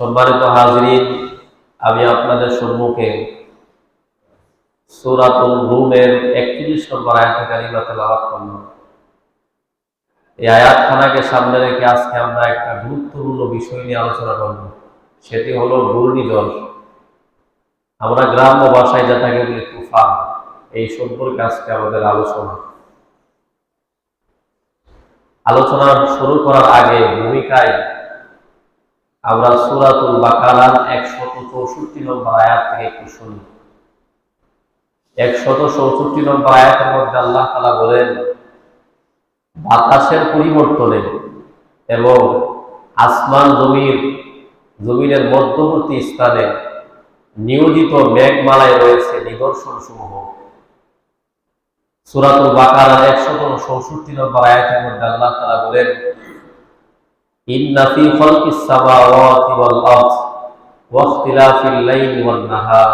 সম্মানিত হাজরিন, আমি আপনাদের সম্মুখে সূরাতুল রুমের 31 নম্বর আয়াতে কারিমা তেলাওয়াত করলাম। এই আয়াতখানাকে সামনে রেখে আজকে আমরা একটা গুরুত্বপূর্ণ বিষয় নিয়ে আলোচনা করব। সেটি হলো ঘূর্ণিঝড়। আমরা গ্রাম্য ভাষায় যেটাকে বলি তুফান, এই সম্পর্কে আজকে আমাদের আলোচনা শুরু করার আগে ভূমিকায় আমরা সূরাতুল বাকারার 164 নম্বর আয়াত থেকে একটু শুনি। 164 নম্বর আয়াতের মধ্যে আল্লাহ তাআলা বলেন, বাতাসের পরিবর্তনে এবং আসমান জমিনের মধ্যবর্তী স্থানে নিয়োজিত মেঘমালায় রয়েছে নিদর্শন সমূহ। সূরাতুল বাকারার 164 নম্বর আয়াতের মধ্যে আল্লাহ তাআলা বলেন, ইন্না ফী খালকিস সামাওয়াতি ওয়াল আরদ ওয়া ইখতিলাফিল লাইলি ওয়ান নাহার।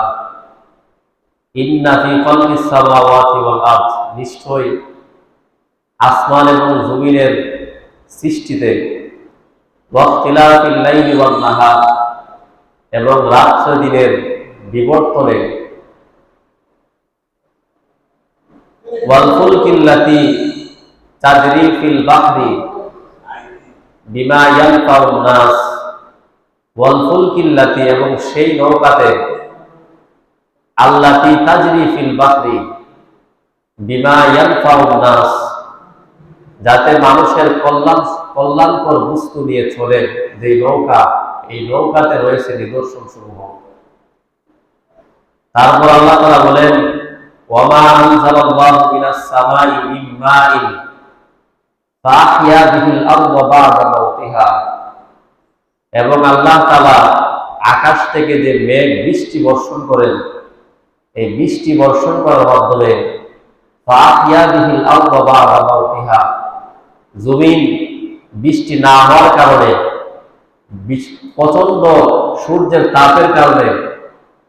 ইন্না ফী খালকিস সামাওয়াতি ওয়াল আরদ, নিশ্চয়ই আসমান এবং জমিনের সৃষ্টিতে, ওয়া ইখতিলাফিল লাইলি ওয়ান নাহার, এবং রাত্র দিনের বিবর্তনে, ওয়াল ফুলকিল্লাতী তাজরি ফিল বাহরি বিমা ইয়ানফাউন নাস, ওয়াল ফুলকিল্লাতী, এবং সেই নৌকাতে, আল্লাতী তাজরি ফিল বাহরি বিমা ইয়ানফাউন নাস, যাতে মানুষের কল্যাণকর বস্তু নিয়ে চলে যে নৌকা, এই নৌকাতে রয়েছে নিদর্শন সমূহ। তারপর আল্লাহ তাআলা বলেন, ওয়ামা আনজালাল্লাহু মিনাস সামাই মিন মাইন ফাআহইয়া বিহিল আরদা বা'দা মাউতিহা, এবং আল্লাহ তাআলা আকাশ থেকে যে মেঘ বৃষ্টি বর্ষণ করেন, এই বৃষ্টি বর্ষণ করার মাধ্যমে ফাআহইয়া বিহিল আরদা বা'দা মাউতিহা, জমিন বৃষ্টি না হওয়ার কারণে, প্রচন্ড সূর্যের তাপের কারণে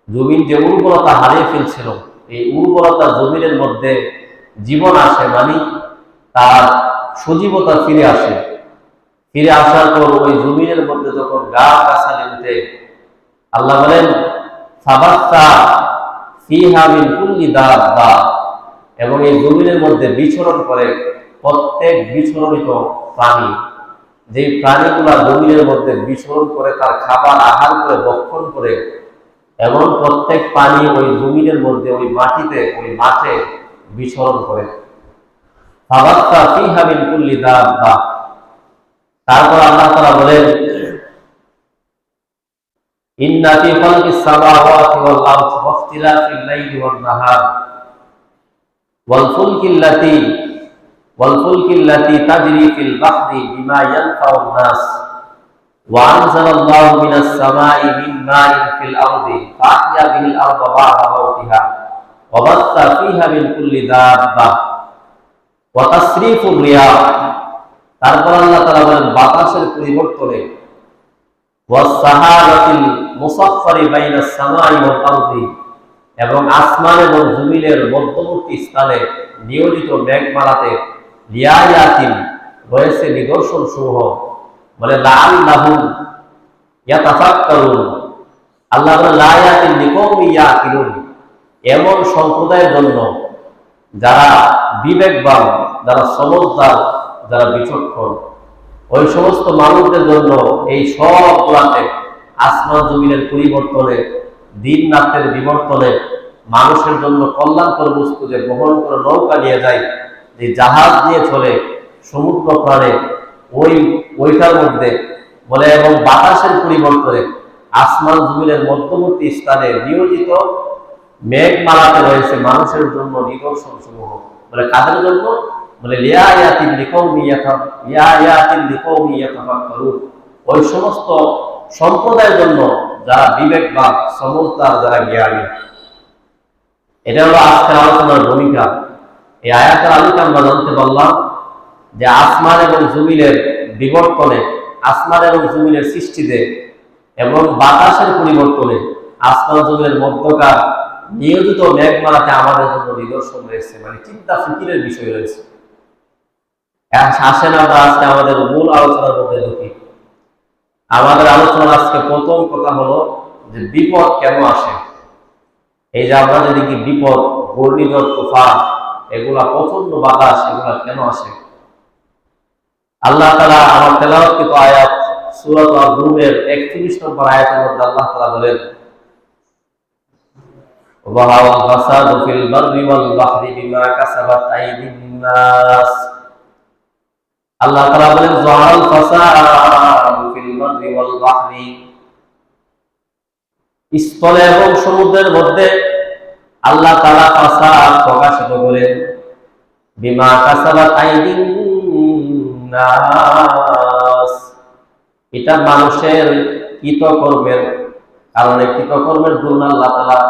জমিন যে উর্বরতা হারিয়ে ফেলছিল, এই উর্বরতা জমিনের মধ্যে জীবন আসে, মানে তার সজীবতা ফিরে আসে। ফিরে আসার পর ওই জমিনের মধ্যে যখন গাছ গাছালি উঠে, আল্লাহ বলেন, ফাবাসসা ফিহা মিন কুল্লি দাব্বা, এবং এই জমিনের মধ্যে বিচরণ করে প্রত্যেক বিচরণিত প্রাণী, যে প্রাণীগুলা জমিনের মধ্যে বিচরণ করে তার খাবার আহার করে ভক্ষণ করে, এবং প্রত্যেক প্রাণী ওই জমিনের মধ্যে, ওই মাটিতে, ওই মাঠে বিচরণ করে। ফাবাসসা ফিহা মিন কুল্লি দাব্বা। তারপর আল্লাহ তাআলা বলেন, ইন্না ফী খালকিস সামাওয়াতি ওয়াল আরদি ওয়া ইখতিলাফিল লাইলি ওয়ান নাহার ওয়াল ফুলকিল্লাতী তাজরি ফিল বাহরি বিমা ইয়ানফাউন নাস ওয়া আনজালাল্লাহু মিনাস সামাই মিন মাইন ফিল আরদি ফাআহইয়া বিহিল আরদা বা'দা মাউতিহা ওয়া বাসসা ফীহা মিন কুল্লি দাব্বা ওয়া তাসরিফুর রিয়াহ। তারপর আল্লাহ তাআলা বলেন, বাতাসের পরিবর্তনে, ওয়াস সাহাবাতিল মুসাফফারি বাইনাস সামাই ওয়াল আরদি, এবং আসমান এবং জমিনের মধ্যবর্তী স্থানে নিয়োজিত মেঘমালাতে, লিয়ায়াতিন, রয়েছে নিদর্শন সমূহ, বলে লাআল্লাহুম ইয়াতাফাক্কারুন। আল্লাহ বলেন, লায়াতিন লিকাওমি ইয়াকিলুন, এমন সম্প্রদায়ের জন্য যারা বিবেকবান, যারা সমঝদার, যারা বিচক্ষণ, ওই সমস্ত মানুষদের জন্য এই সবগুলাতে, আসমান জমিনের পরিবর্তনে, দিন রাতের বিবর্তনে, মানুষের জন্য কল্যাণকর বস্তু যে বহন করে নৌকা নিয়ে যায়, যে জাহাজ নিয়ে চলে সমুদ্র প্রাণে, ওইটার মধ্যে বলে, এবং বাতাসের পরিবর্তনে আসমান জমিনের মধ্যবর্তী স্থানে নিয়োজিত মেঘমালাতে রয়েছে মানুষের জন্য নিদর্শন সমূহ। বলে কাদের জন্য? বলে লিয়ায়াতিন লিকাওমি ইয়াতাফাক্কারুন, ওই সমস্ত সম্প্রদায়ের জন্য যারা বিবেকবান, সমঝদার, যারা জ্ঞানী। এটা হলো আজকের আলোচনার ভূমিকা। এই আয়াতের আলোকে আমরা জানতে পারলাম যে আসমান এবং জমিনের বিবর্তনে, আসমান এবং জমিনের সৃষ্টিতে, এবং বাতাসের পরিবর্তনে, আসমান জমিনের মধ্যকার নিয়োজিত মেঘমালাতে আমাদের জন্য নিদর্শন রয়েছে, মানে চিন্তা ফিকিরের বিষয় রয়েছে। আসেন আমরা আজকে আমাদের মূল আলোচনার মধ্যে ঢুকি। আমাদের আলোচনার আজকে প্রথম কথা হলো যে বিপদ কেন আসে। এই যে আমরা যেদিকে বিপদ, ঘূর্ণিঝড়, তুফান, এগুলা প্রচন্ড বাতাস, এগুলা কেন আসে? আল্লাহ তাআলা আমার তেলাওয়াতকৃত আয়াত সূরা আর-রুমের 31 নম্বর আয়াতের মধ্যে আল্লাহ তাআলা বলেন, ওয়াহাওয়াল ফাসাদু ফিল বাররি ওয়াল বাহরি বিমা কাসাবাত আইদিন নাস। আল্লাহ তাআলা বলেন যাহারাল ফাসাদু ফিল বাররি ওয়াল বাহরি, স্থলে এবং সমুদ্রের মধ্যে আল্লাহ তাআলা ফাসাদ প্রকাশিত করেন, বিমা কাসাবাত আইদিন নাস, এটা মানুষের কৃতকর্মের কারণে, কৃতকর্মের জন্য আল্লাহ তাআলা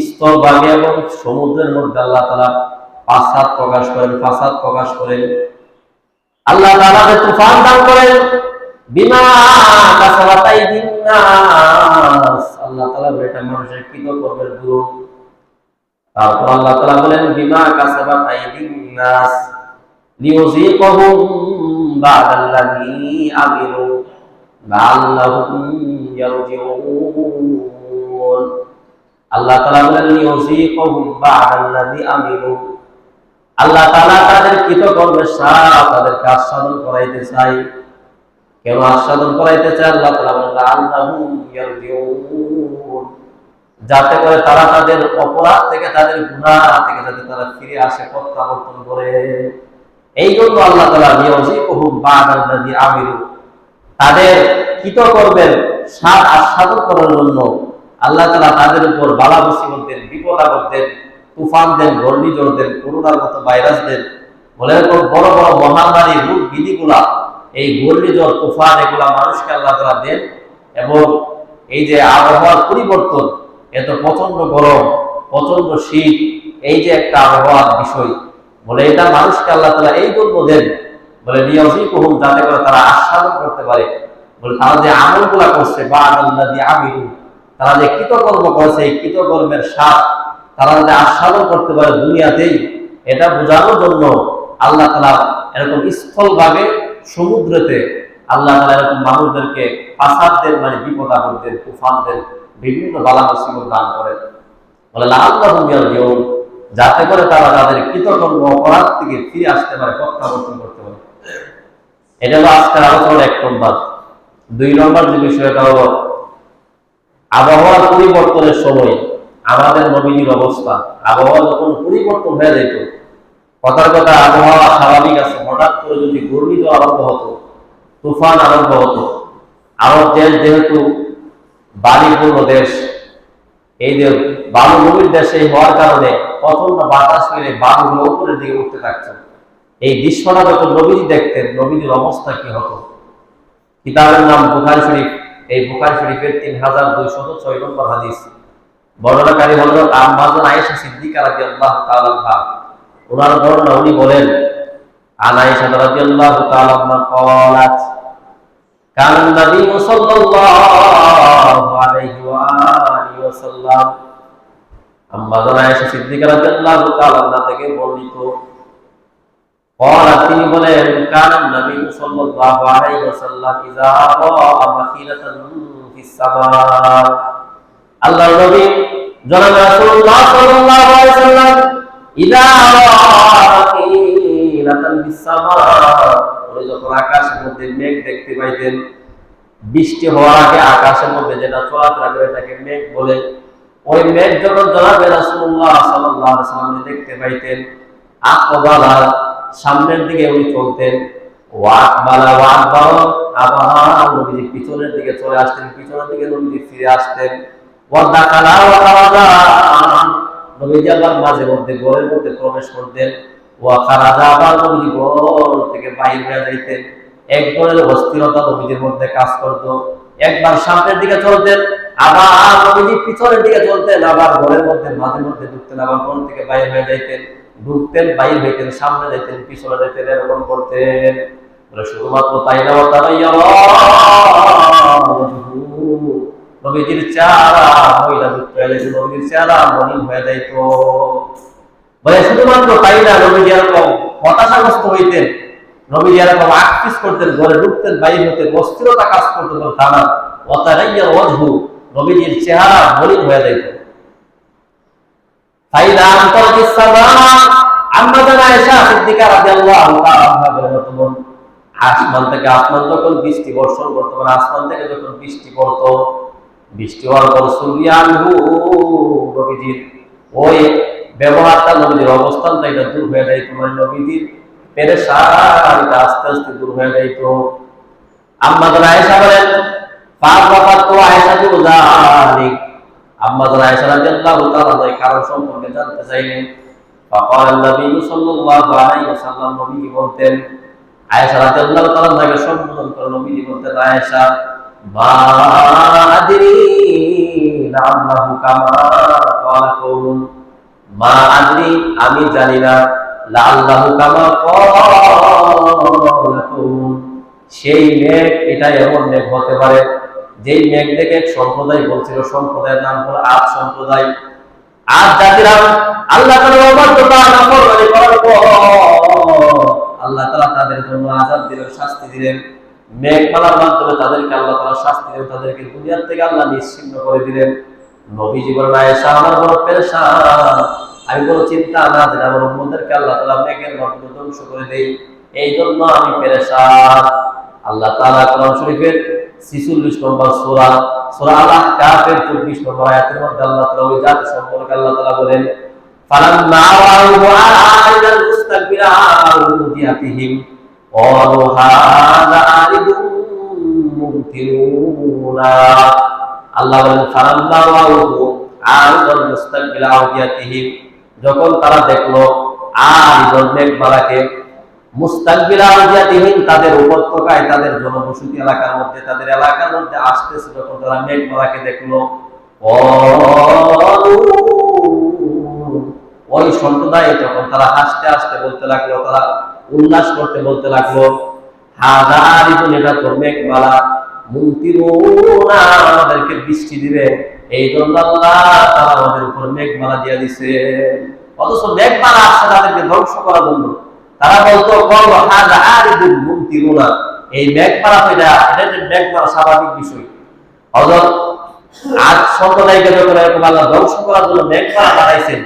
স্থলভাগে এবং সমুদ্রের মধ্যে আল্লাহ তাআলা ফাসাদ প্রকাশ করেন। আল্লাহ তাআলা যে তুফান দান করেন, বিমা কাসাবাত আইদিন নাস, আল্লাহ তাআলা এটা মানুষের কৃতকর্মের দরুন। তারপর আল্লাহ তাআলা বলেন বিমা কাসাবাত আইদিন নাস লিয়ুযীকাহুম বা'দাল্লাযী আমিলু লাআল্লাহুম ইয়ারজিউন। আল্লাহ তাআলা বলেন লিয়ুযীকাহুম বা'দাল্লাযী আমিলু, আল্লাহ তাআলা তাদের কৃতকর্মের স্বাদ তাদেরকে আস্বাদন করাইতে চাই। কেন আস্বাদন করাইতে চায়? আল্লাহ তাআলা বলেন লাআল্লাহুম ইয়ারজিউন, যাতে করে তারা তাদের অপরাধ থেকে, তাদের গুনাহ থেকে যাতে তারা ফিরে আসে, প্রত্যাবর্তন করে। এই জন্য আল্লাহ তাআলা লিয়ুযীকাহুম বা'দাল্লাযী আমিলু, তাদের কৃতকর্মের স্বাদ আস্বাদন করার জন্য আল্লাহ তাআলা তাদের উপর বালা মুসিবত দেন, বিপদ আপদ দেন, তুফান দেন, ঘূর্ণিঝড় দেন, করোনার মতো ভাইরাস দেন, বলে এরকম বড় বড় মহামারী রোগ বিধিগুলা, এই ঘূর্ণিঝড়, তুফান, এগুলা মানুষকে আল্লাহ তাআলা দেন। এবং এই যে আবহাওয়ার পরিবর্তন, এত প্রচন্ড গরম, প্রচন্ড শীত, এই যে একটা আবহাওয়ার বিষয়, বলে এটা মানুষকে আল্লাহ তাআলা এই জন্য দেন, বলে লিয়ুযীকাহুম, যাতে করে তারা আস্বাদন করতে পারে। বলে তারা যে আমলগুলা করছে, বা'দাল্লাযী আমিলু, তারা যে কৃতকর্ম করেছে, এই কৃতকর্মের স্বাদ তারা যে আস্বাদন করতে পারে দুনিয়াতেই, এটা বোঝানোর জন্য আল্লাহ তাআলা এরকম স্থলভাগে, সমুদ্রেতে আল্লাহ তাআলা এরকম মানুষদেরকে ফাসাদ দেন, মানে বিপদ আপদ দেন, তুফান দেন, বিভিন্ন বালা মুসিবত দান করেন। বলে লাআল্লাহুম ইয়ারজিউন, যাতে করে তারা তাদের কৃতকর্ম অপরাধ থেকে ফিরে আসতে পারে, প্রত্যাবর্তন করতে পারে। এটা হলো আজকের আলোচনার 1 নম্বর। 2 নম্বর যে বিষয়টা হলো আবহাওয়ার পরিবর্তনের সময় আমাদের নবীজির অবস্থা। আবহাওয়া যখন পরিবর্তন হয়ে যেত, কথার কথা আবহাওয়া স্বাভাবিক আছে, হঠাৎ করে যদি ঘূর্ণিঝড় আরম্ভ হতো, তুফান আরম্ভ হতো, আরব দেশ যেহেতু বালিপূর্ণ দেশ, এই যে বালুভূমির দেশে হওয়ার কারণে প্রচন্ড বাতাস মেরে বালুগুলো উপরের দিকে উঠতে থাকছে। এই দৃশ্যটা যখন নবীজি দেখতেন, নবীজির অবস্থা কি হতো? কিতাবের নাম বুখারী শরীফ। এই বুখারী শরীফের 3206 নম্বর হাদিস। বর্ণনাকারী হযরত আম্মা জান আয়েশা সিদ্দিকা রাদিয়াল্লাহু তাআলা আনহা, ওনার বর্ণনা, উনি বলেন আন আয়েশা রাদিয়াল্লাহু তাআলা আনহা قالت كان النبي صلى الله عليه وآله وسلم, আম্মা জান আয়েশা সিদ্দিকা রাদিয়াল্লাহু তাআলা আনহা থেকে বর্ণিত, قالت, তিনি বলেন كان النبي صلى الله عليه وسلم إذا رأى مخيلة في السماء, আল্লাহর নবী জনাব রাসূলুল্লাহ সাল্লাল্লাহু আলাইহি ওয়াসাল্লাম ইযা রাআ মাখিলাতান ফিস সামা, ওই যখন আকাশের মধ্যে মেঘ দেখতে পাইতেন, বৃষ্টি হওয়ার আগে আকাশের মধ্যে যেটা চলাফেরা করে তাকে মেঘ বলে, ওই মেঘ যখন জনাব রাসূলুল্লাহ সাল্লাল্লাহু আলাইহি ওয়াসাল্লাম দেখতে পাইতেন, আকবালা, সামনের দিকে উনি চলতেন, ওয়াকবালা আবার নবীজি পিছনের দিকে চলে আসতেন, পিছনের দিকে নবীজি ফিরে আসতেন, ওয়াদাখালা ওয়া খারাজা, নবীজি আবার মাঝে মধ্যে ঘরের মধ্যে প্রবেশ করতেন, ওয়া খারাজা, আবার নবীজি ঘর থেকে বাইরে হয়ে যাইতেন। এক ধরনের অস্থিরতা নবীজির মধ্যে কাজ করত। একবার সামনের দিকে চলতেন, আবার নবীজি পিছনের দিকে চলতেন, আবার ঘরের মধ্যে মাঝে মধ্যে ঢুকতেন, আবার ঘর থেকে বাইরে হয়ে যাইতেন, ঢুকতেন, বাইরে হইতেন, সামনে যাইতেন, পিছনে যাইতেন, এরকম করতেন। শুধুমাত্র তাই না, নবীজির চেহারা মহিলা যুক্ত হয়ে যেত, নবীজির চেহারা মলিন হয়ে যাইত। বলে শুধুমাত্র তাই না, নবীজি এরকম হতাশাগ্রস্ত হইতেন, নবী এরকম আকফিস করতেন, ঘরে ঢুকতেন, বাইরে হতেন, অস্থিরতা কাজ করতে তা না। ওয়াতাগাইয়ার ওয়াজহু, নবীজির চেহারা মলিন হয়ে যাইত। ফাইদা আমতারাতিস সামা, আম্মা জানা আয়েশা সিদ্দিকা রাদিয়াল্লাহু তাআলা আনহা বলেন, আসমান থেকে আসমান যখন বৃষ্টি বর্ষণ করতো, মানে আসমান থেকে যখন বৃষ্টি পড়তো, বৃষ্টি হওয়ার পর সুরিয়ানহু, নবীজির ওই ব্যবহারটা, নবীজির অবস্থানটা এটা দূর হয়ে যায়। তোমার নবীজির পেরেশানিটা আস্তে আস্তে দূর হয়ে যাইত। আম্মা জানা আয়েশা বলেন, ফারাফাতু আয়েশাতু যালিক, আম্মা জানা আয়েশা রাদিয়াল্লাহু তাআলা এই কারণ সম্পর্কে জানতে চাইলেন। ফাকাল নবী সাল্লাল্লাহু আলাইহি ওয়াসাল্লাম, নবী বলতেন, আয়েশা রাদিয়াল্লাহু তাআলা তাকে সম্বোধন করে নবী বলতেন, আয়েশা মা আদরি লাআল্লাহু কামা ক্বালা কওলুন, মা আদরি আমি জানি না, লাআল্লাহু কামা ক্বালা কওলুন সেই মেঘ এটা এমন মেঘ হতে পারে যেই মেঘ দেখে এক সম্প্রদায় বলছিল, সম্প্রদায়ের নাম হলো আদ সম্প্রদায়। আদ জাতিরা আল্লাহ তাআলার অবাধ্যতা নাফরমানি করার পর আল্লাহ তাআলা তাদের জন্য আযাব দিলেন, শাস্তি দিলেন। মেঘমালার মাধ্যমে তাদেরকে আল্লাহ তাআলা শাস্তি দিলেন, তাদেরকে দুনিয়া থেকে আল্লাহ নিশ্চিহ্ন করে দিলেন। নবীজি বলেন, আয়েশা আমার বড় পেরেশান, আমি বড় চিন্তা না যে আমার উম্মতদেরকে আল্লাহ তাআলা মেঘের মাধ্যমে ধ্বংস করে দেয়, এই জন্য আমি পেরেশান। আল্লাহ তাআলা কোরআন শরীফের 46 নম্বর সূরা, সূরা আল-আহকাফের 24 নম্বর আয়াতের মধ্যে আল্লাহ তাআলা ওই জাতি সম্পর্কে আল্লাহ তাআলা বলেন, ফালাম্মা রাআহু আরিদান মুস্তাকবিরা আউদিয়াতিহিম ক্বালু হাযা আরিদুম মুমতিরুনা। আল্লাহ বলেন, ফালাম্মা রাআহু আরিদান মুস্তাকবিরা আউদিয়াতিহিম, যখন তারা দেখলো আরিদান মেঘমালাকে, মুস্তাকবিরা আউদিয়াতিহিম তাদের উপত্যকায়, তাদের জনবসতি এলাকার মধ্যে, তাদের এলাকার মধ্যে আসতেছে, যখন তারা মেঘমালাকে দেখলো, ওই সম্প্রদায় তখন তারা হাসতে হাসতে বলতে লাগলো, তারা উল্লাস করতে বলতে লাগলো, হাযা আরিদুন, এটা তো মেঘমালা, মুমতিরুনা আমাদেরকে বৃষ্টি দিবে, এই জন্য আল্লাহ তাআলা আমাদের উপর মেঘমালা দিয়ে দিছে। অথচ মেঘমালা আসছে তাদেরকে ধ্বংস করার জন্য। তারা বলতো, হাযা আরিদুন মুমতিরুনা, এই মেঘমালা তো এটা মেঘমালা স্বাভাবিক বিষয়। হযরত আজ সম্প্রদায়কে যখন এরকম আল্লাহ ধ্বংস করার জন্য মেঘমালা পাঠাইছেন,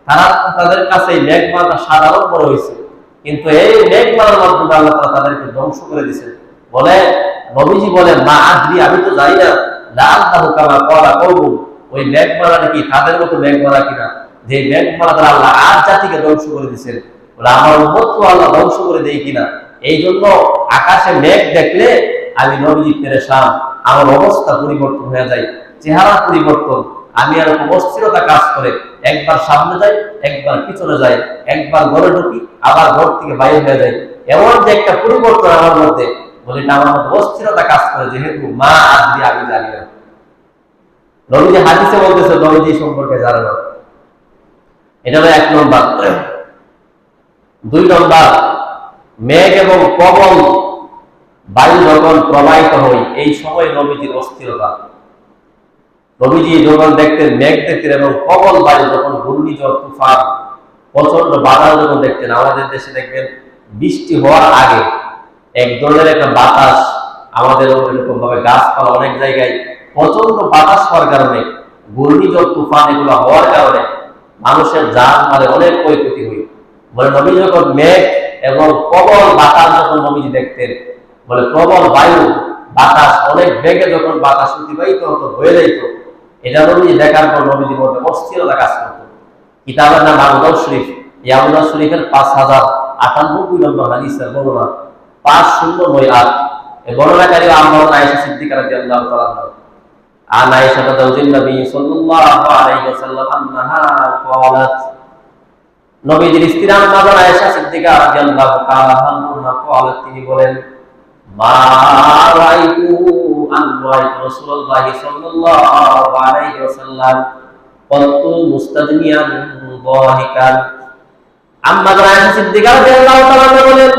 তারা তাদের কাছে এই মেঘমালাটা সাধারণ মনে হয়েছে, কিন্তু এই মেঘমালার মাধ্যমে আল্লাহ তাআলা তাদেরকে ধ্বংস করে দিয়েছেন। বলে নবীজি বলেন, মা আদরি আমি তো জানি না, লাআল্লাহু কামা ক্বালা কওলুন ওই মেঘমালা নাকি তাদের মতো মেঘমালা কিনা, যে মেঘমালা দ্বারা আল্লাহ আদ জাতিকে ধ্বংস করে দিয়েছেন। বলে আমার উম্মতকে আল্লাহ ধ্বংস করে দেয় কিনা, এই জন্য আকাশে মেঘ দেখলে আমি নবীজি পেরেশান, আমার অবস্থা পরিবর্তন হয়ে যায়, চেহারা পরিবর্তন, আমি এরকম অস্থিরতা কাজ করে, একবার সামনে যাই, একবার পিছনে যাই, একবার ঘরে ঢুকি, আবার ঘর থেকে বাইরে হয়ে যাই, এমন যে একটা পরিবর্তন আমার মধ্যে, বলে এটা আমার মধ্যে অস্থিরতা কাজ করে, যেহেতু মা আদরি আমি জানি না। নবীজি হাদিসে বলতেছে নবীজি সম্পর্কে জানে না। এটা হলো 1 নম্বর। 2 নম্বর, মেঘ এবং প্রবল বায়ু যখন প্রবাহিত হয়, এই সময় নবীজির অস্থিরতা। নবীজি যখন দেখতেন, মেঘ দেখতেন এবং প্রবল বায়ু, যখন ঘূর্ণিঝড়, তুফান, প্রচন্ড বাতাস যখন দেখতেন, আমাদের দেশে দেখবেন বৃষ্টি হওয়ার আগে এক ধরনের একটা বাতাস, আমাদের এরকম ভাবে গাছপালা অনেক জায়গায় প্রচন্ড বাতাস হওয়ার কারণে, ঘূর্ণিঝড়, তুফান এগুলো হওয়ার কারণে মানুষের জানমালে অনেক ক্ষয়ক্ষতি হয়। বলে নবী যখন মেঘ এবং প্রবল বাতাস যখন নবীজি দেখতেন, বলে প্রবল বায়ু, বাতাস, অনেক বেগে যখন বাতাস অতিবাহিত হতো, হয়ে যাইত, এটা নবীজি দেখার পর নবীজির মধ্যে অস্থিরতা কাজ করত। কিতাবের নাম আবুদাউদ শরীফ, এই আবুদাউদ শরীফের 5098 নম্বর হাদিসের বর্ণনা, 5098। এই বর্ণনাকারী আম্মা আয়েশা সিদ্দিকা রাদিয়াল্লাহু তাআলা আনহা। আন আয়েশা রাদিয়াল্লাহু নবী সাল্লাল্লাহু আলাইহি ওয়াসাল্লাম আন্নাহা ক্বালাত, নবীজির স্ত্রী আম্মা আয়েশা সিদ্দিকা রাদিয়াল্লাহু তাআলা আনহা ক্বালাত, তিনি বলেন, মা রাআইতু আন রাআইতু রাসূলুল্লাহ সাল্লাল্লাহু আলাইহি ওয়াসাল্লাম কত্তু মুস্তাদনিয়ান দাহিকান। আম্মা আয়েশা সিদ্দিকা রাদিয়াল্লাহু তাআলা বলেন,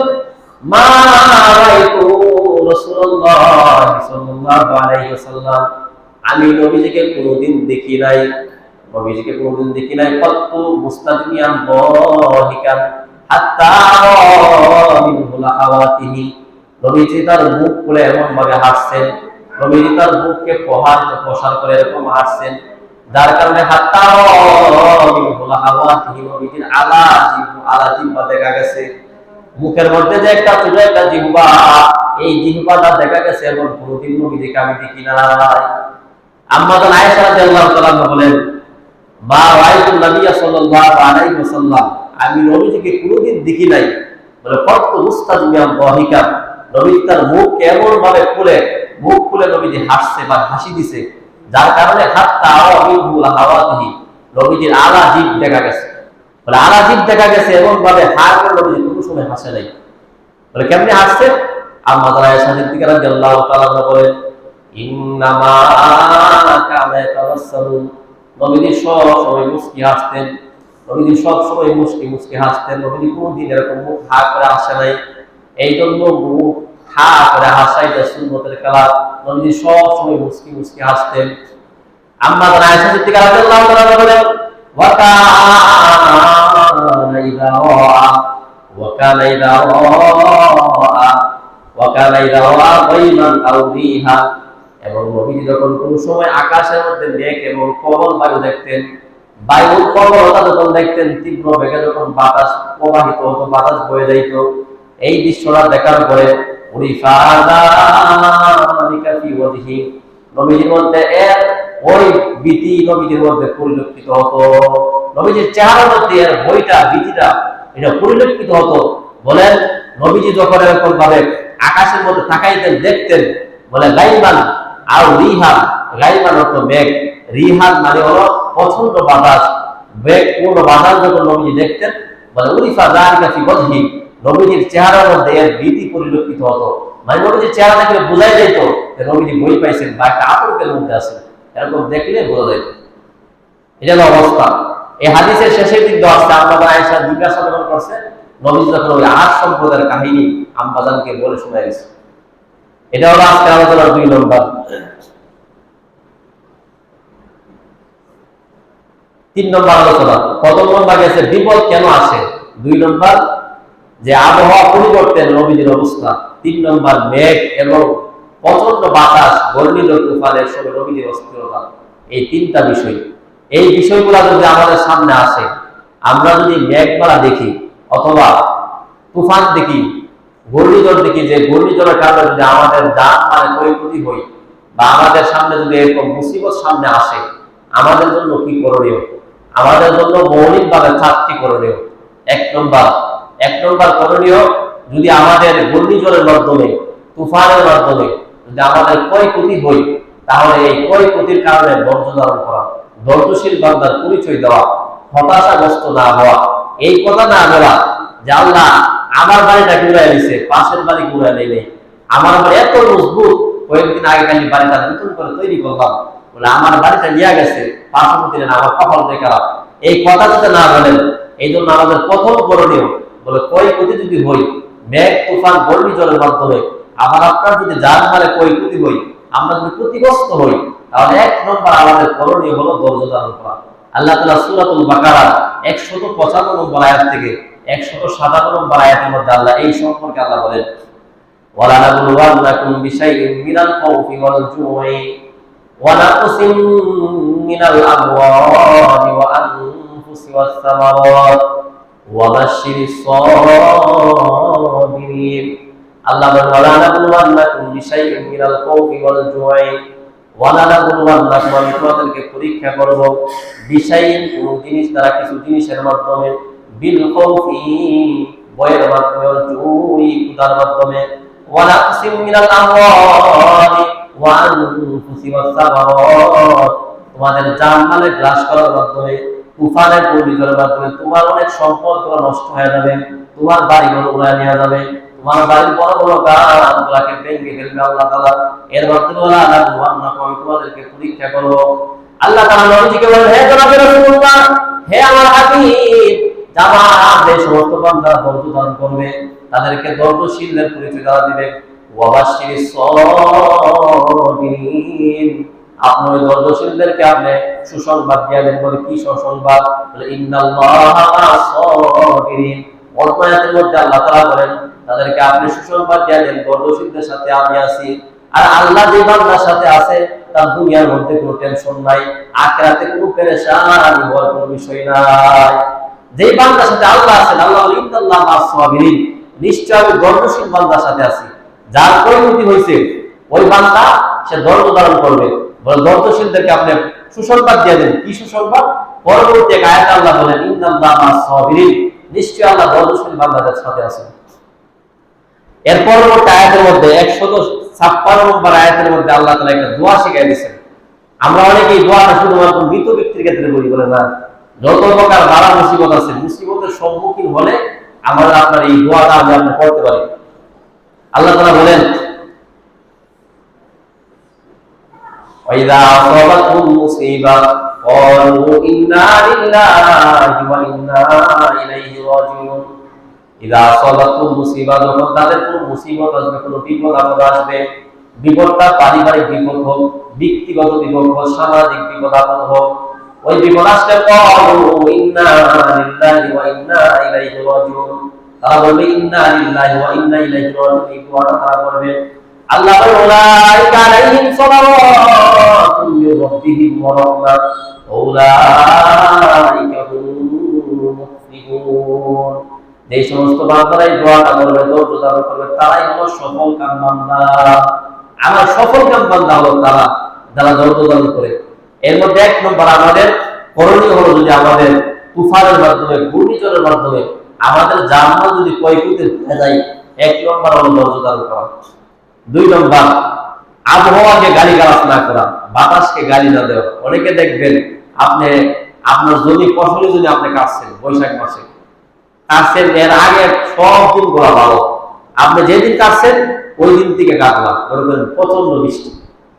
মা রাআইতু রাসূলুল্লাহ সাল্লাল্লাহু আলাইহি ওয়াসাল্লাম, আমি নবীজিকে কোনোদিন দেখি নাই, নবীজিকে কোনোদিন দেখি নাই, কত্তু মুস্তাদনিয়ান দাহিকান, হাত্তা মিনহু লাহাওয়াতিহি, নবীজি তার মুখ খুলে এমন ভাবে হাসছেন, নবীজি তার মুখকে প্রসার করে এরকম হাসছেন, যার কারণে হাত্তা মিনহু লাহাওয়াতিহি, নবীজির আলা জিহ্বা দেখা গেছে। মুখের মধ্যে যে একটা ছোট একটা জিহ্বা, এই জিহ্বাটা দেখা গেছে এমন কোনদিন নবীজিকে আমি দেখি নাই। আম্মা জান আয়েশা রাদিয়াল্লাহু তাআলা বলেন, মা রাআইতুন নবিয়্য সাল্লাল্লাহু আলাইহি ওয়াসাল্লাম, আমি নবীজিকে কোনদিন দেখি নাই। বলে কত মুস্তাজমিয়ান দাহিকা, নবী তার মুখ এমন ভাবে মুখ খুলে নবীজি হাসছে বা হাসি দিছে, যার কারণে হাত্তা মিনহু লাহাওয়াতিহি, নবীজির আলা জিভ দেখা গেছে। বলে আলা জিভ দেখা গেছে এমন ভাবে হার করে নবীজি কোনো সময় হাসে নাই। বলে কেমনে হাসছে? আম্মা জান আয়েশা সিদ্দিকা রাদিয়াল্লাহু তাআলা বলেন, ইন্নামা কানা ইয়াতাবাসসামু, নবীজি সব সময় মুস্কি হাসতেন, নবীজি সব সময় মুস্কি মুস্কি হাসতেন, নবীজি কোনদিন এরকম মুখ হা করে হাসে নাই। এই জন্য মুখ হা করে হাসাই এটা সুন্নতের কালাম, নবীজি সব সময় মুস্কি মুস্কি হাসতেন। আম্মা জান আয়েশা সিদ্দিকা রাদিয়াল্লাহু তাআলা বলেন, ওয়া কানা ইযা রাআ গায়মান আও রিহা, এবং নবীজি যখন কোন সময় আকাশের মধ্যে মেঘ এবং প্রবল বায়ু দেখতেন, বায়ুর প্রবলতা যখন দেখতেন, তীব্র বেগে যখন বাতাস প্রবাহিত হতো, বাতাস বয়ে যাইত, এই দৃশ্যটা দেখার পরে নবীজির মধ্যে ওই ভীতি নবীজির মধ্যে পরিলক্ষিত হতো, নবীজির চেহারার মধ্যে এর ভয়টা ভীতিটা এটা পরিলক্ষিত হতো। বলেন নবীজি যখন এরকম ভাবে আকাশের মধ্যে তাকাইতেন দেখতেন, বলে গায়মান আর রিহান, গায়মান অর্থ মেঘ, রিহান মানে হলো প্রচন্ড বাতাস, মেঘ পূর্ণ বাতাস যখন নবীজি দেখতেন, বলে উরিফা যালিকা ফি ওয়াজহি, নবীজির চেহারার মধ্যে এর ভীতি পরিলক্ষিত হতো। মানে নবীজির চেহারা দেখলে বোঝাই যেত যে নবীজি ভয় পাইছেন বা একটা আতঙ্কের মধ্যে আছেন, এরকম দেখলে বোঝা যেত। এটা হলো অবস্থা। এই হাদিসের শেষের দিক দেওয়া আছে, আম্মা জান আয়েশা জিজ্ঞাসা করছে, নবীজি যখন ওই আট সম্প্রদায়ের কাহিনী আম্মা জানকে বলে শোনা গেছে। এটা হলো আজকে আলোচনার 2 নম্বর। 3 নম্বর আলোচনা, প্রথম নম্বর গেছে বিপদ কেন আসে, 2 নম্বর যে আবহাওয়া পরিবর্তন নবীজির অবস্থা, 3 নম্বর মেঘ এবং প্রচন্ড বাতাস ঘূর্ণিঝড় তুফানের সময় নবীজির অস্থিরতা। এই 3টা বিষয়, এই বিষয়গুলো যদি আমাদের সামনে আসে, আমরা যদি মেঘমালা দেখি অথবা তুফান দেখি, ঘূর্ণিঝড় দেখি, যে ঘূর্ণিঝড়ের কারণে যদি আমাদের জান মানে ক্ষয়ক্ষতি হয় বা আমাদের সামনে যদি এরকম মুসিবত সামনে আসে, আমাদের জন্য কি করণীয়? আমাদের জন্য মৌলিকভাবে 4টি করণীয়। এক নম্বর করণীয়, যদি আমাদের ঘূর্ণিঝড়ের মাধ্যমে তুফানের মাধ্যমে যদি আমাদের ক্ষয়ক্ষতি হয়, তাহলে এই ক্ষয়ক্ষতির কারণে ধৈর্য ধারণ করা, ধৈর্যশীল বান্দার পরিচয় দেওয়া, হতাশাগ্রস্ত না হওয়া, এই কথা না বলা যে আল্লাহ আমার বাড়িটা ঘুরাই দিছে, পাশের বাড়ি ঘুরাই নেই, আমার বাড়ি এত মজবুত, কয়েকদিন আগে খালি বাড়িটা নতুন করে তৈরি করলাম, বলে আমার বাড়িটা নিয়ে গেছে, পার্শ্ববর্তী আমার কপাল খারাপ, এই কথা যাতে না বলেন। এই জন্য আমাদের প্রথম করণীয়, বলে ক্ষয়ক্ষতি যদি হই মেঘ তুফান ঘূর্ণিঝড়ের মাধ্যমে, আবার আপনার যদি জানমালে ক্ষয়ক্ষতি হই, আমরা যদি ক্ষতিগ্রস্ত হই, তাহলে 1 নম্বর আমাদের করণীয় হলো ধৈর্য ধারণ করা। আল্লাহ তাআলা সূরাতুল বাকারা 155 নম্বর আয়াত থেকে 157 নম্বর আয়াতের মধ্যে আল্লাহ এই সম্পর্কে আল্লাহ বলেন, ওয়ালা নাবলুওয়ান্নাকুম বিশাইইন মিনাল খাউফি ওয়াল জু'i ওয়া নাকসিম মিনাল আমওয়ালি ওয়া আনফুসি ওয়াস সামারাত ওয়া বাশশিরিস সাবিরিন। আল্লাহ বলেন, ওয়ালা নাবলুওয়ান্নাকুম বিশাইইন মিনাল খাউফি ওয়াল জু'i, ওয়ালা নাবলুওয়ান্নাকুম, আমি তোমাদেরকে পরীক্ষা করব, বিশাইইন কোন জিনিস দ্বারা, কিছু জিনিসের মাধ্যমে, বিল খাউফি ভয়ের মাধ্যমে, ওয়াল জু'i ক্ষুধার মাধ্যমে, ওয়া নাকসিম মিনাল আমওয়ালি ওয়া আনফুসি ওয়াস সামারাত, তোমাদের জানমালে গ্রাস করার মাধ্যমে, তুফানের ঘূর্ণিঝড়ের মাধ্যমে তোমার অনেক সম্পদগুলো নষ্ট হয়ে যাবে, তোমার বাড়িঘর উড়ায় নিয়ে যাবে, তোমার বাড়ির বড় বড় গাছগুলোকে ভেঙে ফেলবে আল্লাহ তাআলা। এর মাধ্যমে আমি তোমাদেরকে পরীক্ষা করব। আল্লাহ তাআলা নবীজিকে বলেন, হে জনাবে রাসূলুল্লাহ, হে আমার হাবিব, যারা যে সমস্ত বান্দা ধৈর্য ধারণ করবে, তাদেরকে ধৈর্যশীলদের পরিচয় দেওয়া দিবে। ওয়া বাশশিরিস সাবিরিন, আপনি ধৈর্যশীলদেরকে আপনি সুসংবাদ দিয়ে দেন। বলে কি সুসংবাদ? বলে ইন্নাল্লাহা মা'আস সাবিরিন, অল্প আয়াতের মধ্যে আল্লাহ তাআলা বলেন তাদেরকে আপনি সুসংবাদ দিয়ে দেন গর্বশীলদের সাথে আমি আছি। আর আল্লাহ যে বান্দার সাথে আছে তার দুনিয়ার মধ্যে কোনো টেনশন নাই, আখিরাতে কোনো পেরেশানি হওয়ার কোনো বিষয় নাই। যে বান্দার সাথে আল্লাহ আছেন, আল্লাহ বলেন ইন্নাল্লাহা মা'আস সাবিরিন, নিশ্চয় আমি গর্বশীল বান্দার সাথে আছি। যার পরিণতি হয়েছে ওই বান্দা সে ধৈর্য ধারণ করবে। ধৈর্যশীলদেরকে আপনি সুসংবাদ দিয়ে দেন। কি সুসংবাদ? পরবর্তী এক আয়াতে আল্লাহ বলেন ইন্নাল্লাহা মা'আস সাবিরিন, নিশ্চয় আল্লাহ ধৈর্যশীল বান্দাদের সাথে আছেন। এর পরবর্তী আয়াতের মধ্যে 156 নম্বর আয়াতের মধ্যে আল্লাহ তাআলা একটা দোয়া শিখিয়ে দিয়েছেন। আমরা অনেকেই দোয়াটা শুধুমাত্র মৃত ব্যক্তির ক্ষেত্রে বলি, বলে না, যত প্রকার বালা মুসিবত আছে, মুসিবতের সম্মুখীন হলে আমরা আপনার এই দোয়াটা আপনি পড়তে পারি। আল্লাহ তাআলা বলেন ওয়াইদা আসাবাতহুম মুসিবা ক্বালু ইন্না লিল্লাহি ওয়া ইন্না ইলাইহি রাজিউন। ইদা আসাবাতহুম মুসিবা, যখন তাদের কোনো মুসিবত আসবে, কোনো বিপদ আপদ আসবে, বিপদটা পারিবারিক বিপদ হোক, ব্যক্তিগত বিপদ হোক, সামাজিক বিপদ আপদ হোক, ওই বিপদ আসলে ক্বালু ইন্না লিল্লাহি ওয়া ইন্না ইলাইহি রাজিউন, তারা বলবে ইন্না লিল্লাহি ওয়া ইন্না ইলাইহি রাজিউন। এই দোয়াটা তারা করবে। আল্লাহ বলেন উলাইকা আলাইহিম সালাওয়াতুম মির রাব্বিহিম ওয়া রাহমাহ ওয়া উলাইকা হুমুল মুফলিহুন। যে সমস্ত বান্দারা এই দোয়াটা করবে, ধৈর্য ধারণ করবে, তারাই হলো সফল কাম বান্দা। আমার সফল কাম বান্দা হলো তারা যারা ধৈর্য ধারণ করে। এর মধ্যে এক নম্বর আমাদের করণীয় হলো, যদি আমাদের তুফানের মাধ্যমে, ঘূর্ণিঝড়ের মাধ্যমে আমাদের জানমাল যদি ক্ষয়ক্ষতি হয়ে যায়, এক নম্বর হলো ধৈর্য ধারণ করা। দুই নম্বর আবহাওয়াকে গালিগালাজ না করা, বাতাসকে গালি না দেওয়া। অনেকে দেখবেন আপনি আপনার জমি ফসলের জন্য আপনি কাটছেন, বৈশাখ মাসে কাটছেন, এর আগে সব দিন গোড়া ভালো, আপনি যেদিন কাটছেন ওই দিন থেকে কাটলাম, মনে করেন প্রচন্ড বৃষ্টি,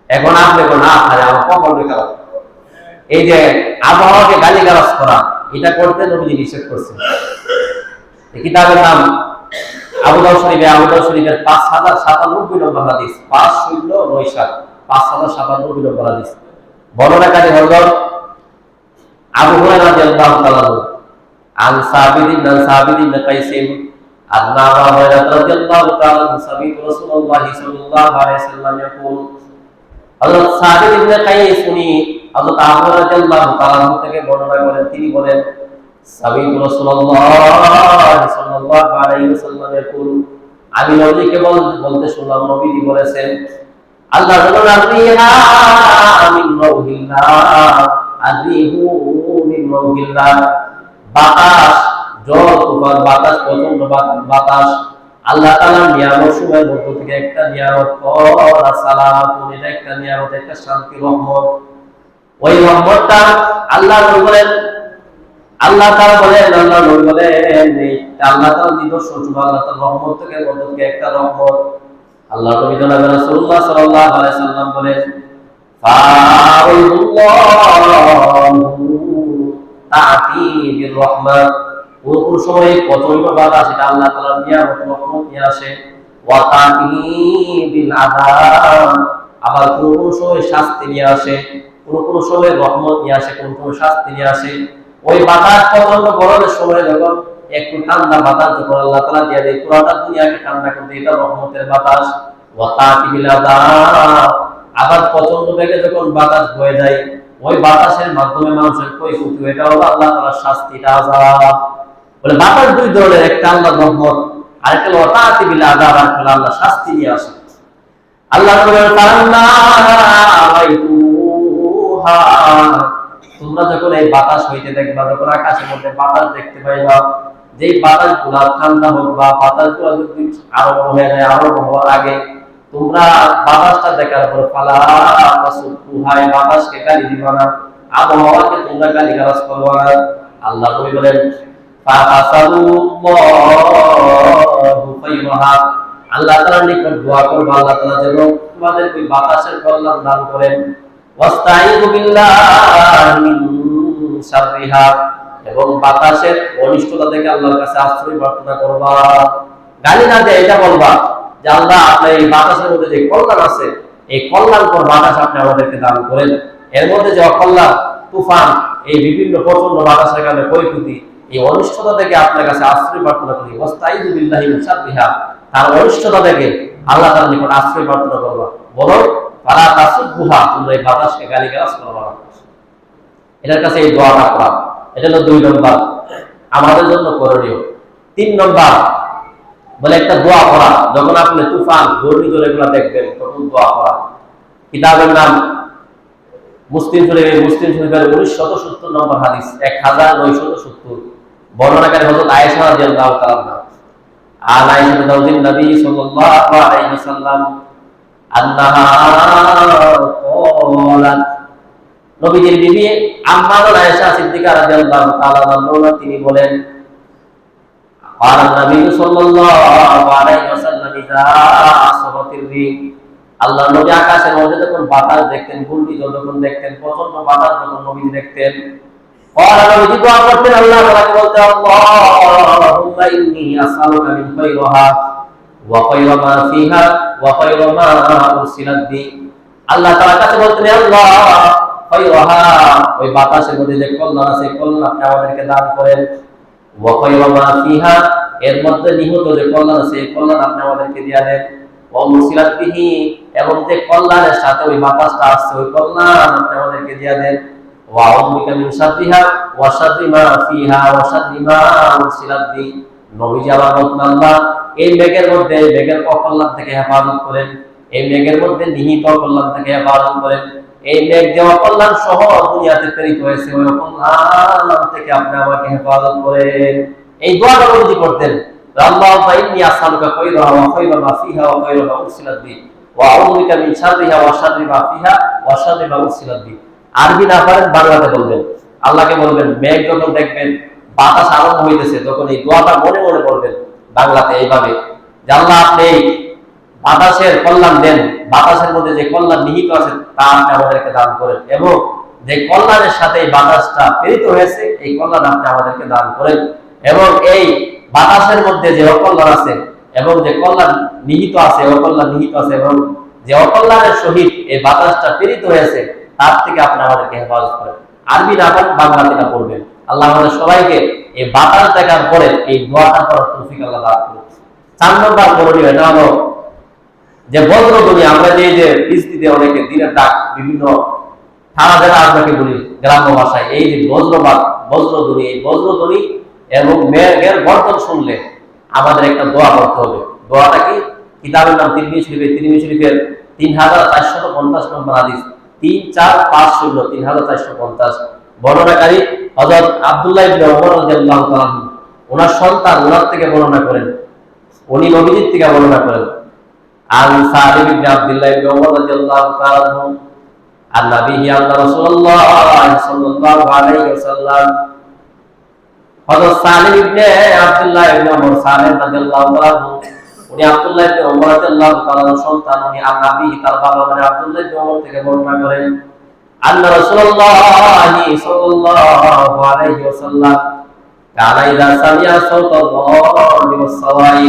এখন আপনি না খায় আমার কপাল খারাপ। এই যে আবহাওয়াকে গালিগালাজ করা, এটা করতে নবীজি নিষেধ করছেন। কিতাবের নাম আবু দাউদ শরীফের 5097 নম্বর হাদিস, 5097, 5097 নম্বর হাদিস। বর্ণনাকারী হযরত আবু হুরায়রা রাদিয়াল্লাহু তাআলা আন সাবিত ইবনে কাইস আন্না আবু হুরায়রা রাদিয়াল্লাহু তাআলা সামি'তু রাসূলুল্লাহ সাল্লাল্লাহু আলাইহি ওয়াসাল্লাম ইয়াকুল। হযরত সাবিত ইবনে কাইস উনি হযরত আবু হুরায়রা রাদিয়াল্লাহু তাআলা থেকে বর্ণনা করেন, তিনি বলেন সামি'তু রাসূলুল্লাহ সাল্লাল্লাহু আলাইহি ওয়াসাল্লাম ইয়াকুল, আমি নবীকে বলতে শুনলাম, নবীজি বলেছেন আল্লাহ রাব্বুল আযরিহা মিন রাউহিল্লাহ, আযরিহু মিন রাউহিল্লাহ। বাতাস, ঝড় তুফান, বাতাস, প্রচন্ড বাতাস আল্লাহ তাআলার নিয়ামত সমূহের মধ্য থেকে একটা নিয়ামত, ওয়া সালামাতুন, এটা একটা নিয়ামত, একটা শান্তি, রহমত। ওই রহমতটা আল্লাহ বলেন, আল্লাহ তাআলা বলেন, আল্লাহ নবী বলেন, আল্লাহ তাআলার নিদর্শন, আল্লাহ তাআলার রহমত থেকে মধ্য থেকে একটা রহমত। আল্লাহ নবী জনাব রাসূলুল্লাহ সাল্লাল্লাহু আলাইহি সাল্লাম বলেন ফাআল্লাহু তা'তি বির রাহমাত, কোন সময় প্রচন্ড বাতাস, এটা আল্লাহ তাআলার নিয়ামত, রহমত নিয়ে আসে। ওয়া তা'তি বিল আযাব, আবার কোন সময় শাস্তি নিয়ে আসে, কোন সময় রহমত নিয়ে আসে, কোন শাস্তি নিয়ে আসে। ওই বাতাস প্রচন্ড গরমের সময় যখন একটু ঠান্ডা বাতাস যখন আল্লাহ তাআলা দিয়ে দেয়, পুরোটা দুনিয়াকে ঠান্ডা করে দেয়, এটা রহমতের বাতাস। ওয়া তা'তি বিল আযাব, আবার প্রচন্ড বেগে যখন বাতাস বয়ে যায়, ওই বাতাসের মাধ্যমে মানুষের ক্ষয়ক্ষতি, এটা হলো আল্লাহ তাআলার শাস্তি, এটা আযাব। বলে বাতাস দুই ধরনের, একটা আল্লাহর রহমত, আর একটা ওয়া তা'তি বিল আযাব, আর একটা আল্লাহ শাস্তি নিয়ে আসে। আল্লাহ বলেন তাআলা আলাইতুহা, তোমরা যখন এই বাতাস হইতে দেখবা, যখন আকাশের মধ্যে বাতাস দেখতে পাইবা, যেই বাতাসগুলা ঠান্ডা হোক বা বাতাসগুলা যদি আরো হয়ে যায়, আরো হওয়ার আগে তোমরা বাতাসটা দেখার পর ফালা তাসুবুহা, বাতাসকে গালি দিবা না, আবহাওয়াকে তোমরা গালিগালাজ করবা না। আল্লাহ নবী বলেন ফাআসালুল্লাহু খায়রাহা, আল্লাহ তাআলার নিকট দোয়া করবা, আল্লাহ তাআলা যেন তোমাদের ওই বাতাসের কল্যাণ দান করেন। ওয়াস্তাঈযু বিল্লাহি মিন শাররিহা, এবং বাতাসের অনিষ্টতা থেকে আল্লাহর কাছে আশ্রয় প্রার্থনা করবা। গালি না দিয়ে এটা বলবা যে আল্লাহ আপনার এই বাতাসের মধ্যে যে কল্যাণ আছে, এই কল্যাণকর বাতাস আপনি আমাদেরকে দান করেন। এর মধ্যে যে অকল্যাণ, তুফান, এই বিভিন্ন প্রচন্ড বাতাসের কারণে ক্ষয়ক্ষতি, এই অনিষ্টতা থেকে আপনার কাছে আশ্রয় প্রার্থনা করি। ওয়াস্তাইযু বিল্লাহি মিন শাররিহা, তার অনিষ্টতা থেকে আল্লাহ তাআলার নিকট আশ্রয় প্রার্থনা করবা। বলো ফালা তাসুবুহা, তোমরা এই বাতাসকে গালিগালাজ করবা না। এটার কাছে এই দোয়াটা করা, এটা হলো 2 নম্বর আমাদের জন্য করণীয়। 3 নম্বর বলে একটা দোয়া করা, যখন আপনি তুফান ঘূর্ণিঝড় এগুলো দেখবেন তখন দোয়া করা। কিতাবের নাম মুসলিম শরীফের 1970 নম্বর হাদিস, 1970, বর্ণনাকারী হযরত আয়েশা রাদিয়াল্লাহু তাআলা আনহা। আন আয়েশা যাওজিন নবী সাল্লাল্লাহু আলাইহি ওয়াসাল্লাম আন্নাহা ক্বালাত, নবীজির বিবি আম্মা আয়েশা সিদ্দিকা রাদিয়াল্লাহু তাআলা আনহা তিনি বলেন, قال النبي صلى الله عليه وسلم إذا أصابت الريح, আল্লাহ নবী আকাশের মধ্যে যখন বাতাস দেখতেন, ঘূর্ণিঝড় যখন দেখতেন, প্রচন্ড বাতাস যখন নবী দেখতেন, قال নবী দোয়া করতেন, আল্লাহ তাআলাকে বলতেন, আল্লাহুম্মা ইন্নী আসআলুকা মিন খায়রিহা ওয়া খায়রা মা ফিহা ওয়া খায়রা মা উরসিলাত বি। আল্লাহ তাআলার কাছে বলতেন, আল্লাহ খায়রিহা, ওই বাতাসের মধ্যে যে কল্যাণ আছে কল্যাণ আপনি আমাদেরকে দান করেন, ওয়া খায়রা মা ফিহা, এর মধ্যে নিহিত যে কল্যাণ আছে এই কল্যাণ আপনি আমাদেরকে দিয়ে দেন, ওয়া উরসিলাত বিহি, এবং যে কল্যাণের সাথে ওই বাতাসটা আসছে ওই কল্যাণ আপনি আমাদেরকে দিয়ে দেন, ওয়া আউযুবিকা মিন শাররিহা ওয়া শাররি মা ফিহা ওয়া শাররি মা উরসিলাত বি। নবীজি আবার বলতেন, আল্লাহ এই মেঘের মধ্যে মেঘের অকল্যাণ থেকে হেফাজত করেন, এই মেঘের মধ্যে নিহিত কল্যাণ থেকে হেফাজত করেন, এই মেঘ যে অকল্যাণ সহ দুনিয়াতে প্রেরিত হয়েছে ওই অকল্যাণ থেকে আপনি আমাকে হেফাজত করেন। এই দোয়াটা নবীজি করতেন, আল্লাহুম্মা ইন্নী আসআলুকা খায়রাহা ওয়া খায়রা মা ফিহা ওয়া খায়রা মা উরসিলাত বি ওয়া আউযুবিকা মিন শাররিহা ওয়া শাররি মা ফিহা ওয়া শাররি মা উরসিলাত বি। আরবি না পারেন বাংলাতে বলবেন, আল্লাহকে বলবেন, মেঘ যখন দেখবেন বাতাস আরম্ভ হইতেছে তখন এই দোয়াটা মনে মনে বলবেন বাংলাতে এইভাবে, যে আল্লাহ আপনি বাতাসের কল্যাণ দেন, বাতাসের মধ্যে যে কল্যাণ নিহিত আছে তা আপনি আমাদেরকে দান করেন, এবং যে কল্যাণের সাথে এই বাতাসটা প্রেরিত হয়েছে এই কল্যাণ আপনি আমাদেরকে দান করেন, এবং এই বাতাসের মধ্যে যে অকল্যাণ আছে এবং যে কল্যাণ নিহিত আছে অকল্যাণ নিহিত আছে এবং যে অকল্যাণের সহিত এই বাতাসটা প্রেরিত হয়েছে তার থেকে আপনি আমাদেরকে হেফাজত করেন। আরবি না পারেন বাংলাতে না পড়বেন। আল্লাহ আমাদের সবাইকে এই বাতাস দেখার পরে এই দোয়াটা করার তৌফিক আল্লাহ দান করুন। 4 নম্বর করণীয় এটা হলো যে বজ্রধ্বনি, আমরা যে বৃষ্টিতে অনেকে দিনের ডাক বিভিন্ন থানা জেলা আপনাকে বলি গ্রাম্য ভাষায়, এই যে বজ্রধ্বনি, এই বজ্রধ্বনি এবং মেঘের গর্জন শুনলে আমাদের একটা দোয়া করতে হবে। দোয়াটা কি? কিতাবের নাম তিরমিজি শরীফের 3450 নম্বর হাদিস, 3450 বর্ণনাকারী হযরত আব্দুল্লাহ ইবনে ওমর রাদিয়াল্লাহু তাআলা আনহু, ওনার সন্তান ওনার থেকে বর্ণনা করেন, উনি নবীজির থেকে বর্ণনা করেন। আন সালিম ইবনে আব্দুল্লাহ ইবনে ওমর রাদিয়াল্লাহু তাআলা আনহু আন নবী আল্লাহ রাসূলুল্লাহ সাল্লাল্লাহু আলাইহি ওয়াসাল্লাম, হযরত সালিম ইবনে আব্দুল্লাহ ইবনে ওমর সালিম রাদিয়াল্লাহু তাআলা আনহু, উনি আব্দুল্লাহ ইবনে ওমর রাদিয়াল্লাহু তাআলার সন্তান, উনি আন নবী তার বাবা মানে আব্দুল্লাহ ইবনে ওমর থেকে বর্ণনা করেন, আন্না রাসূলুল্লাহ সাল্লাল্লাহু আলাইহি ওয়াসাল্লাম কানা ইযা সামিআ সাওতাল্লাহি ওয়াস-সাওয়াই।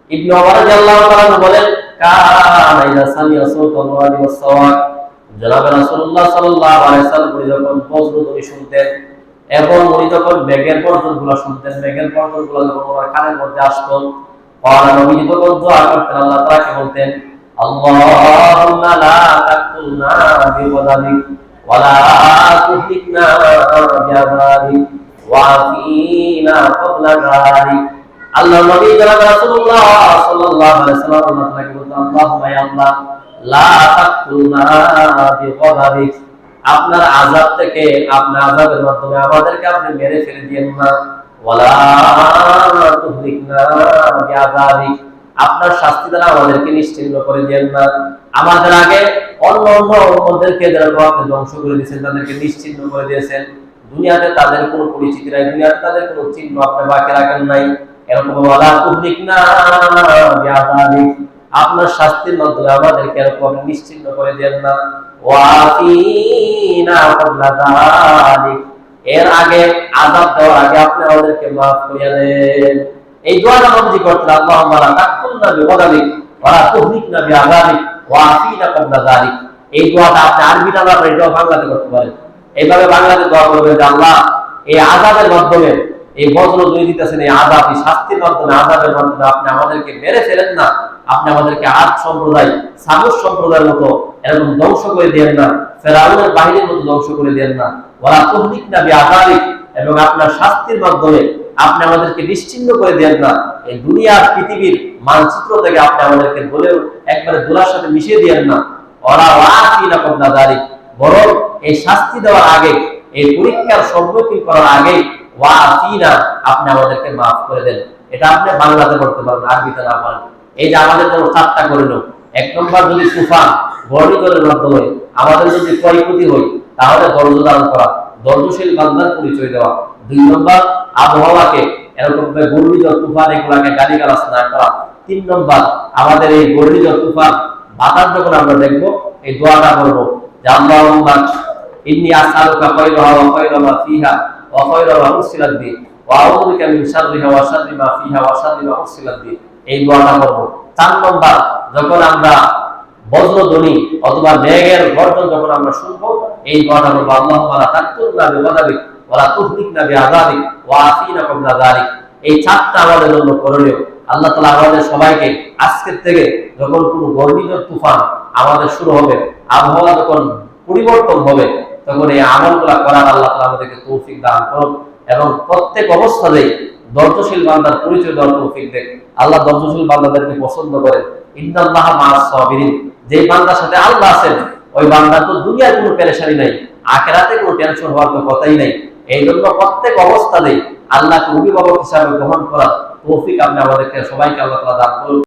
ইবনে ওমর রাদিয়াল্লাহু তাআলা বলেন, কানা ইযা সামিআ সাওতাল্লাহি ওয়াস-সাওয়াই, জনাব রাসূলুল্লাহ সাল্লাল্লাহু আলাইহি ওয়াসাল্লাম যখন বজ্রধ্বনি শুনতেন এবং উনি যখন মেঘের গর্জনগুলো শুনতেন, মেঘের গর্জনগুলো যখন ওনার কানের মধ্যে আসতো, ওনারা নবীজি তখন দোয়া করতেন, আল্লাহ তাআলাকে বলতেন, আল্লাহুম্মা লা তাকুলনা বিগদাবিক ওয়া লা তুহলিকনা বিআযাবিক ওয়া আফিনা ক্বাবলা যালিক। আল্লাহ নবী জনাব রাসূলুল্লাহ সাল্লাল্লাহু আলাইহি ওয়াসাল্লাম আল্লাহ তাআলাকে বলতেন, আল্লাহুম্মা ইয়া আল্লাহ লা তাকুলনা বিগদাবিক, আপনার আযাব থেকে আপনার আযাবের মাধ্যমে আমাদেরকে আপনি মেরে ফেলে দিয়েন না, ওয়ালা তুহলিকনা বিআযাবিক, আপনার শাস্তি দ্বারা আমাদেরকে নিশ্চিহ্ন করে দিয়েন না। আমাদের আগে অন্য উম্মতদেরকে যারা আপনি ধ্বংস করে দিয়েছেন, তাদেরকে নিশ্চিহ্ন করে দিয়েছেন, দুনিয়াতে তাদের কোনো পরিচিতি নাই, দুনিয়াতে তাদের কোনো চিহ্ন আপনি বাকি রাখেন নাই, এরকম ওয়ালা তুহলিকনা বিআযাবিক, আপনার শাস্তির মাধ্যমে আমাদেরকে এরকম নিশ্চিহ্ন করে দিয়েন না, ওয়াফিনা ক্বাবলা যালিক, এর আগে আযাব দেওয়ার আগে আপনি আমাদেরকে maaf করে দেন। এই দোয়াটা নবীজি করতেন, আল্লাহুম্মা লা তাকুলনা বিগদাবিক ওয়া লা তুহলিকনা বিআযাবিক ওয়াফিনা ক্বাবলা যালিক। এই দোয়াটা আপনি আরবি না পারেন, এটাও বাংলাতে করতে পারেন। এইভাবে বাংলাতে দোয়া করবেন যে আল্লাহ এই আযাবের মাধ্যমে এই বজ্র জয় দিতেছেন, এই আযাব, এই শাস্তির মাধ্যমে, আযাবের মাধ্যমে আপনি আমাদেরকে মেরে ফেলেন না, আপনি আমাদেরকে আদ সম্প্রদায়, সামুদ সম্প্রদায়ের মতো এরকম ধ্বংস করে দেন না, ফেরাউনের বাহিনীর মতো ধ্বংস করে দেন না, ওয়ালা তুহলিকনা বিআযাবিক, এবং আপনার শাস্তির মাধ্যমে আপনি আমাদেরকে নিশ্চিহ্ন করে দেন না, এই দুনিয়ার পৃথিবীর মানচিত্র থেকে আপনি আমাদেরকে বলেও একবারে ধুলার সাথে মিশিয়ে দিয়েন না, ওয়ালা ওয়াফিনা ক্বাবলা যালিক, বরং এই শাস্তি দেওয়ার আগে, এই পরীক্ষার সম্মুখীন করার আগে ওয়াফিনা, আপনি আমাদেরকে মাফ করে দেন। এটা আপনি বাংলাতে করতে পারবেন, আরবিতে না পারেন। এই যে আমাদের জন্য চারটা করে নাও। এক নম্বর, যদি তুফান ঘূর্ণিঝড়ের মাধ্যমে আমাদের যদি ক্ষয়ক্ষতি হয়, তাহলে ধৈর্য ধারণ করা, ধৈর্যশীল বান্দার পরিচয় দেওয়া। দুই নম্বর, আবহাওয়াকে এরকম ঘূর্ণিঝড় তুফান এগুলাকে গালিগালাজ না করা। তিন নম্বর, আমাদের এই ঘূর্ণিঝড় তুফান বাতাস যখন আমরা দেখবো, এই দোয়াটা করবো যে আল্লাহুম্মা ইন্নী আসআলুকা খায়রাহা ওয়া খায়রা মা ফিহা ওয়া খায়রা মা উরসিলাত বিহি ওয়া আউযু বিকা মিন শাররিহা ওয়া শাররি মা ফিহা ওয়া শাররি মা উরসিলাত বিহি। এই দোয়াটা করবো। চার নম্বর, যখন আমরা বজ্রধ্বনি অথবা মেঘের গর্জন যখন আমরা শুনবো, এই দোয়াটা করবো, আল্লাহুম্মা লা তাকতুলনা বিগাদাবিক ওয়া লা তুহলিকনা বিআযাবিক ওয়া আফিনা ক্বাবলা যালিক। এই চারটা আমাদের জন্য করণীয়। আল্লাহ তাআলা আমাদের সবাইকে আজকের থেকে যখন কোনো ঘূর্ণিঝড় তুফান আমাদের শুরু হবে, আবহাওয়া যখন পরিবর্তন হবে, তখন এই আমলগুলা করার আল্লাহ তাআলা আমাদেরকে তৌফিক দান করুন, এবং প্রত্যেক অবস্থাতেই ধৈর্যশীল বান্দার পরিচয় দেওয়ার তৌফিক দেন। আল্লাহ ধৈর্যশীল বান্দাদেরকে পছন্দ করেন। ইন্নাল্লাহা মাআস সাবিরিন, যে বান্দার সাথে আল্লাহ আছেন, ওই বান্দার তো দুনিয়ার কোনো পেরেশানি নাই, আখিরাতে কোনো টেনশন হওয়ার তো কথাই নাই। এই জন্য প্রত্যেক অবস্থাতেই আল্লাহকে অভিভাবক হিসাবে গ্রহণ করার তৌফিক আপনি আমাদেরকে সবাইকে আল্লাহ তাআলা দান করুন।